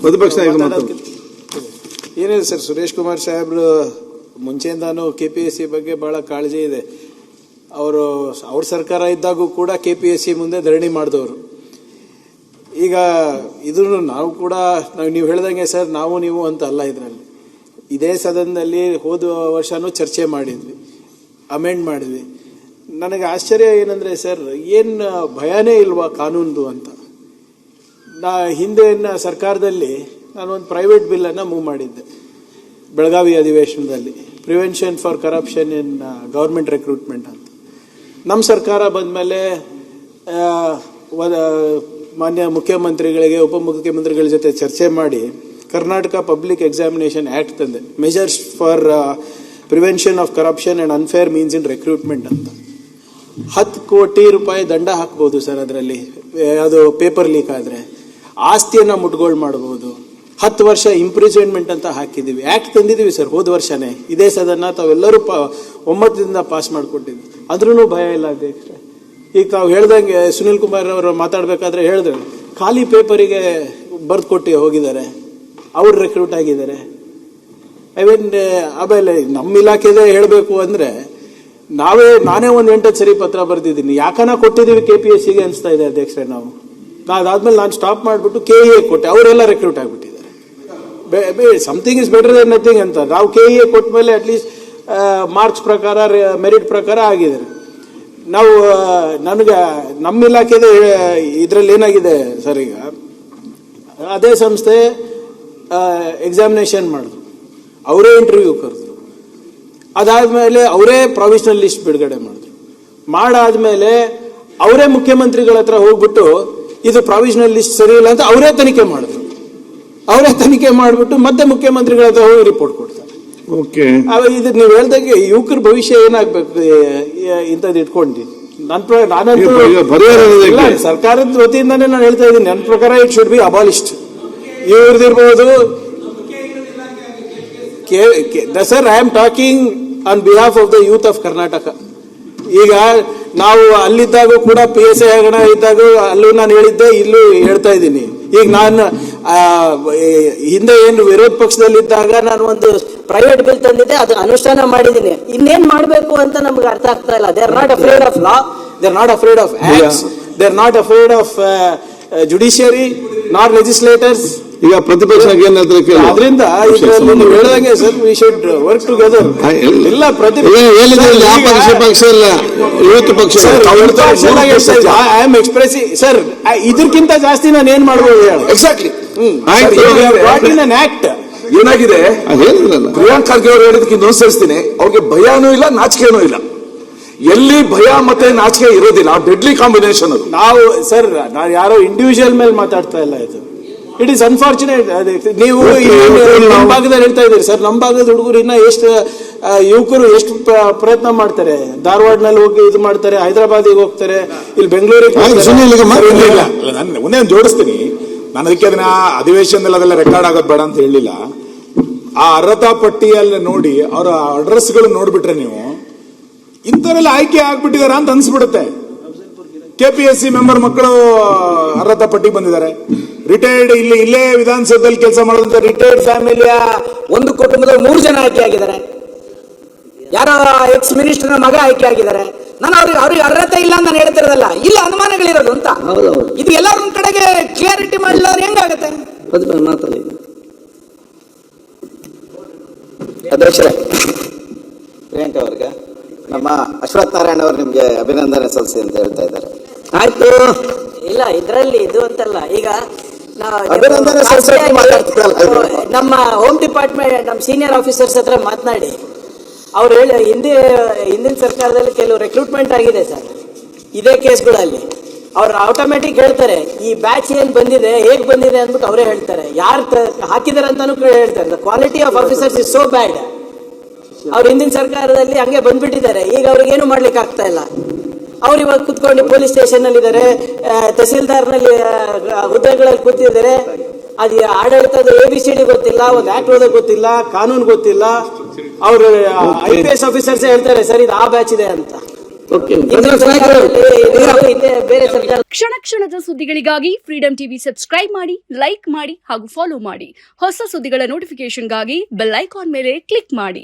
ಪ್ರತಿಪಕ್ಷ ಏನಿದೆ ಸರ್, ಸುರೇಶ್ ಕುಮಾರ್ ಸಾಹೇಬ್ರು ಮುಂಚೆಯಿಂದಾನು KPSC ಬಗ್ಗೆ ಬಹಳ ಕಾಳಜಿ ಇದೆ. ಅವ್ರ ಸರ್ಕಾರ ಇದ್ದಾಗೂ ಕೂಡ KPSC ಮುಂದೆ ಧರಣಿ ಮಾಡಿದವರು. ಈಗ ಇದನ್ನು ನಾವು ಕೂಡ ನೀವು ಹೇಳ್ದಂಗೆ ಸರ್, ನೀವು ಅಂತ ಅಲ್ಲ, ಇದರಲ್ಲಿ ಇದೇ ಸದನದಲ್ಲಿ ಹೋದ ವರ್ಷನೂ ಚರ್ಚೆ ಮಾಡಿದ್ವಿ, ಅಮೆಂಡ್ ಮಾಡಿದ್ವಿ. ನನಗೆ ಆಶ್ಚರ್ಯ ಏನಂದ್ರೆ ಸರ್, ಏನು ಭಯನೇ ಇಲ್ವಾ ಕಾನೂನ್ದು ಅಂತ. ಹಿಂದೆ ಸರ್ಕಾರದಲ್ಲಿ ನಾನು ಒಂದು ಪ್ರೈವೇಟ್ ಬಿಲ್ಲನ್ನು ಮೂವ್ ಮಾಡಿದ್ದೆ ಬೆಳಗಾವಿ ಅಧಿವೇಶನದಲ್ಲಿ, prevention for corruption in government recruitment ಅಂತ. ನಮ್ಮ ಸರ್ಕಾರ ಬಂದಮೇಲೆ ಮಾನ್ಯ ಮುಖ್ಯಮಂತ್ರಿಗಳಿಗೆ ಉಪಮುಖ್ಯಮಂತ್ರಿಗಳ ಜೊತೆ ಚರ್ಚೆ ಮಾಡಿ ಕರ್ನಾಟಕ ಪಬ್ಲಿಕ್ ಎಕ್ಸಾಮಿನೇಷನ್ ಆ್ಯಕ್ಟ್ ತಂದೆ, measures for prevention of corruption and unfair means in recruitment ಅಂತ. 10 ಕೋಟಿ ರೂಪಾಯಿ ದಂಡ ಹಾಕ್ಬೋದು ಸರ್ ಅದರಲ್ಲಿ, ಅದು ಪೇಪರ್ ಲೀಕ್ ಆದರೆ. ಆಸ್ತಿಯನ್ನು ಮುಟ್ಗೋಳು ಮಾಡ್ಬೋದು. 10 ವರ್ಷ ಇಂಪ್ರಿಸನ್ಮೆಂಟ್ ಅಂತ ಹಾಕಿದ್ದೀವಿ. ಆ್ಯಕ್ಟ್ ತಂದಿದ್ದೀವಿ ಸರ್ ಹೋದ ವರ್ಷನೇ, ಇದೇ ಸದನ ತಾವೆಲ್ಲರೂ 9ರಿಂದ ಪಾಸ್ ಮಾಡಿಕೊಟ್ಟಿದ್ವಿ. ಆದ್ರೂ ಭಯ ಇಲ್ಲ ಅಧ್ಯಕ್ಷ. ಈಗ ತಾವು ಹೇಳ್ದಂಗೆ ಸುನಿಲ್ ಕುಮಾರ್ ಅವರು ಮಾತಾಡಬೇಕಾದ್ರೆ ಹೇಳಿದ್ರು, ಖಾಲಿ ಪೇಪರಿಗೆ ಬರ್ದು ಕೊಟ್ಟು ಹೋಗಿದ್ದಾರೆ, ಅವ್ರು ರೆಕ್ರೂಟ್ ಆಗಿದ್ದಾರೆ. ಆಮೇಲೆ ನಮ್ಮ ಇಲಾಖೆದೇ ಹೇಳಬೇಕು ಅಂದರೆ ನಾನೇ ಒಂದು 8 ಸರಿ ಪತ್ರ ಬರೆದಿದ್ದೀನಿ. ಯಾಕನ ಕೊಟ್ಟಿದ್ದೀವಿ KPSCಗೆ ಅನಿಸ್ತಾ ಇದೆ ಅಧ್ಯಕ್ಷರೇ. ಅದಾದ್ಮೇಲೆ ನಾನು ಸ್ಟಾಪ್ ಮಾಡಿಬಿಟ್ಟು KEA ಕೊಟ್ಟೆ, ಅವರೆಲ್ಲ ರೆಕ್ರೂಟ್ ಆಗಿಬಿಟ್ಟಿದ್ದಾರೆ. Something is better than nothing ಅಂತ. ನಾವು KEA ಕೊಟ್ಟ ಮೇಲೆ ಅಟ್ಲೀಸ್ಟ್ ಮಾರ್ಕ್ಸ್ ಪ್ರಕಾರ, ಮೆರಿಟ್ ಪ್ರಕಾರ ಆಗಿದ್ದಾರೆ. ನನಗೆ ನಮ್ಮ ಇಲಾಖೆದ ಇದರಲ್ಲಿ ಏನಾಗಿದೆ ಸರ್, ಈಗ ಅದೇ ಸಂಸ್ಥೆ ಎಕ್ಸಾಮಿನೇಷನ್ ಮಾಡಿದ್ರು, ಅವರೇ ಇಂಟರ್ವ್ಯೂ ಕರೆದ್ರು, ಅದಾದ್ಮೇಲೆ ಅವರೇ ಪ್ರಾವಿಷನಲ್ ಲಿಸ್ಟ್ ಬಿಡುಗಡೆ ಮಾಡಿದ್ರು. ಮಾಡಾದ್ಮೇಲೆ ಅವರೇ ಮುಖ್ಯಮಂತ್ರಿಗಳ ಹತ್ರ ಹೋಗ್ಬಿಟ್ಟು ಇದು ಪ್ರಾವಿಷನಲ್ ಲಿಸ್ಟ್ ಸರಿ ಇಲ್ಲ ಅಂತ ಅವರೇ ತನಿಖೆ ಮಾಡಿದ್ರು. ಅವರೇ ತನಿಖೆ ಮಾಡಿಬಿಟ್ಟು ಮತ್ತೆ ಮುಖ್ಯಮಂತ್ರಿಗಳ ಹತ್ರ ಹೋಗಿ ರಿಪೋರ್ಟ್ ಕೊಡ್ತಾರೆ. ಇದು ನೀವು ಹೇಳ್ದಂಗೆ ಯುವಕರ ಭವಿಷ್ಯ ಏನಾಗ್ಬೇಕು ಇಂಥದ್ದು ಇಟ್ಕೊಂಡು ನಾನಂತೂ ಸರ್ಕಾರದ ವತಿಯಿಂದಾನೇ ನಾನು ಹೇಳ್ತಾ ಇದ್ದೀನಿ, ನನ್ನ ಪ್ರಕಾರ ಇಟ್ ಶುಡ್ ಬಿ ಅಬಾಲಿಷ್ಡ್. ಇವ್ರದಿರ್ಬೋದು sir, I am talking on behalf of the youth of Karnataka. ಈಗ ನಾವು ಅಲ್ಲಿದ್ದಾಗ ಕೂಡ PSI ಹಗರಣ ಇದ್ದಾಗ ಅಲ್ಲೂ ನಾನು ಹೇಳಿದ್ದೆ, ಇಲ್ಲೂ ಹೇಳ್ತಾ ಇದ್ದೀನಿ. ಈಗ ನಾನು ಹಿಂದೆ ಏನು ವಿರೋಧ ಪಕ್ಷದಲ್ಲಿದ್ದಾಗ ನಾನು ಒಂದು ಪ್ರೈವೇಟ್ ಬಿಲ್ ತಂದಿದ್ದೆ, ಅದು ಅನುಷ್ಠಾನ ಮಾಡಿದ್ದೀನಿ. ಇನ್ನೇನ್ ಮಾಡಬೇಕು ಅಂತ ನಮ್ಗೆ ಅರ್ಥ ಆಗ್ತಾ ಇಲ್ಲ. They are not afraid of law, they are not afraid of acts, they are not afraid of judiciary not legislators. ಈಗ ಪ್ರತಿಪಕ್ಷ ಅದರಿಂದ ಇದರಲ್ಲಿ ನೀವು ಹೇಳ್ದಂಗೆ sir, we should work together. ಇಲ್ಲ ಪಕ್ಷ ಇಲ್ಲ, ಯುವತ ಪಕ್ಷ. ಐ ಆಮ್ ಎಕ್ಸ್ಪ್ರೆಸಿಂಗ್ ಸರ್, ಇದಕ್ಕಿಂತ ಜಾಸ್ತಿ ನಾನು ಏನ್ ಮಾಡ್ಬೋದು ಹೇಳಿ. ಎಕ್ಸಾಕ್ಟ್ಲಿ ಆಕ್ಟ್ ಏನಾಗಿದೆ, ಪ್ರಿಯಾಂಕ್ ಖರ್ಗೆ ಅವರು ಹೇಳಿದಕ್ಕೆ ಇನ್ನೊಂದು ಸೇರಿಸ್ತೀನಿ. ಅವ್ರಿಗೆ ಭಯನೂ ಇಲ್ಲ, ನಾಚಿಕೆನೂ ಇಲ್ಲ. ಎಲ್ಲಿ ಭಯ ಮತ್ತೆ ನಾಚಿಕೆ ಇರೋದಿಲ್ಲ, ಡೆಡ್ಲಿ ಕಾಂಬಿನೇಷನ್ ಅದು. ನಾವು ಸರ್, ನಾನು ಯಾರೋ ಇಂಡಿವಿಜುವಲ್ ಮೇಲೆ ಮಾತಾಡ್ತಾ ಇಲ್ಲ. It is unfortunate. ನೀವು ನಮ್ಮ ಭಾಗದಲ್ಲಿ ಹೇಳ್ತಾ ಇದ್ದೀರಿ ಸರ್, ನಮ್ಮ ಭಾಗದ ಹುಡುಗರು ಇನ್ನ ಎಷ್ಟು ಯುವಕರು ಎಷ್ಟು ಪ್ರಯತ್ನ ಮಾಡ್ತಾರೆ. ಧಾರವಾಡನಲ್ಲಿ ಹೋಗಿ ಇದು ಮಾಡ್ತಾರೆ, ಹೈದರಾಬಾದಿಗೆ ಹೋಗ್ತಾರೆ, ಇಲ್ಲಿ ಬೆಂಗಳೂರಿಗೆ ನಾನು ಒಂದೇ ಜೋಡಿಸ್ತೀನಿ. ನಾನು ಅದಕ್ಕೆ ಅದನ್ನ ಅಧಿವೇಶನದಲ್ಲಿ ಅದೆಲ್ಲ ರೆಕಾರ್ಡ್ ಆಗೋದು ಬೇಡ ಅಂತ ಹೇಳಿಲ್ಲ. ಆ ಅರ್ಹತಾ ಪಟ್ಟಿಯಲ್ಲಿ ನೋಡಿ, ಅವರ ಅಡ್ರೆಸ್ಗಳು ನೋಡ್ಬಿಟ್ರೆ ನೀವು ಇಂಥವರೆಲ್ಲ ಆಯ್ಕೆ ಆಗ್ಬಿಟ್ಟಿದಾರ ಅಂತ ಅನ್ಸ್ಬಿಡುತ್ತೆ. KPSC ಮೆಂಬರ್ ಮಕ್ಕಳು ಅರ್ಹತಾ ಪಟ್ಟಿಗೆ ಬಂದಿದ್ದಾರೆ. ರಿಟೈರ್ಡ್ ಇಲ್ಲೇ ವಿಧಾನಸೌಧದಲ್ಲಿ ಕೆಲಸ ಮಾಡೋದಂತ ರಿಟೈರ್ಡ್ ಫ್ಯಾಮಿಲಿಯ ಒಂದು ಕುಟುಂಬದಲ್ಲಿ 3 ಜನ ಆಯ್ಕೆ ಆಗಿದ್ದಾರೆ. ಯಾರೋ ಎಕ್ಸ್ ಮಿನಿಸ್ಟರ್ ಮಗ ಆಯ್ಕೆ ಆಗಿದ್ದಾರೆ. ನಾನು ಅವ್ರಿಗೆ ಅರ್ಹತೆ ಇಲ್ಲ ಅಂತ ನಾನು ಹೇಳ್ತಿರೋದಲ್ಲ, ಇಲ್ಲ ಅನುಮಾನಗಳಿರೋದು ಅಂತ. ಇದು ಎಲ್ಲರ ಕಡೆಗೆ ಕ್ಲಿಯರಿಟಿ ಮಾಡಿಲ್ಲ ಹೆಂಗಾಗತ್ತೆ? ಅಧ್ಯಕ್ಷರೇ, ಪ್ರಿಯಾಂಕ ಅವರಿಗೆ ನಮ್ಮ ಅಶ್ವಥ್ ನಾರಾಯಣ ಅವರು ನಿಮ್ಗೆ ಅಭಿನಂದನೆ ಸಲ್ಲಿಸಿ ಅಂತ ಹೇಳ್ತಾ ಇದ್ದಾರೆ. ಆಯ್ತು, ಇಲ್ಲ ಇದರಲ್ಲಿ ಇದು ಅಂತಲ್ಲ. ಈಗ ನಮ್ಮ ಹೋಮ್ ಡಿಪಾರ್ಟ್ಮೆಂಟ್, ನಮ್ಮ ಸೀನಿಯರ್ ಆಫೀಸರ್ಸ್ ಹತ್ರ ಮಾತನಾಡಿ ಅವ್ರು ಹೇಳಿ, ಹಿಂದಿನ ಸರ್ಕಾರದಲ್ಲಿ ಕೆಲವು ರೆಕ್ರೂಟ್ಮೆಂಟ್ ಆಗಿದೆ ಸರ್ ಇದೇ ಕೇಸ್ಗಳಲ್ಲಿ. ಅವ್ರು ಆಟೋಮೆಟಿಕ್ ಹೇಳ್ತಾರೆ, ಈ ಬ್ಯಾಚ್ ಏನ್ ಬಂದಿದೆ, ಹೇಗ್ ಬಂದಿದೆ ಅಂದ್ಬಿಟ್ಟು ಅವರೇ ಹೇಳ್ತಾರೆ. ಯಾರು ಹಾಕಿದಾರೆ ಅಂತಾನು ಹೇಳ್ತಾರೆ. The quality of officers is so ಬ್ಯಾಡ್. ಅವ್ರು ಹಿಂದಿನ ಸರ್ಕಾರದಲ್ಲಿ ಹಂಗೆ ಬಂದ್ಬಿಟ್ಟಿದ್ದಾರೆ. ಈಗ ಅವ್ರಿಗೇನು ಮಾಡ್ಲಿಕ್ಕೆ ಆಗ್ತಾ ಇಲ್ಲ. ಅವ್ರು ಇವಾಗ ಕುತ್ಕೊಂಡು ಪೊಲೀಸ್ ಸ್ಟೇಷನ್ ನಲ್ಲಿ ಇದ್ದಾರೆ, ತಹಸೀಲ್ದಾರ್ನಲ್ಲಿ ಹುದ್ದೆಗಳಲ್ಲಿ ಕೂತಿದ್ದಾರೆ. ಅದು ಆಡಳಿತದ ABCD ಗೊತ್ತಿಲ್ಲ, ಒಂದು ಆಕ್ಟ್ ಓದೋದು ಗೊತ್ತಿಲ್ಲ, ಕಾನೂನು ಗೊತ್ತಿಲ್ಲ. ಅವರು IPS ಆಫೀಸರ್ಸ್ ಹೇಳ್ತಾರೆ ಸರ್ ಇದು ಆ ಬ್ಯಾಚ್ ಇದೆ ಅಂತ. ಓಕೆ ಹಿಂದಿನ ಸರ್ಕಾರದಲ್ಲಿ ಇದು ಹಿಂದೆ ಬೇರೆ ಸರ್ಕಾರ. ಕ್ಷಣ ಕ್ಷಣದ ಸುದ್ದಿಗಳಿಗಾಗಿ ಫ್ರೀಡಂ ಟಿವಿ ಸಬ್ಸ್ಕ್ರೈಬ್ ಮಾಡಿ, ಲೈಕ್ ಮಾಡಿ ಹಾಗೂ ಫಾಲೋ ಮಾಡಿ. ಹೊಸ ಸುದ್ದಿಗಳ ನೋಟಿಫಿಕೇಶನ್ಗಾಗಿ ಬೆಲ್ ಐಕಾನ್ ಮೇಲೆ ಕ್ಲಿಕ್ ಮಾಡಿ.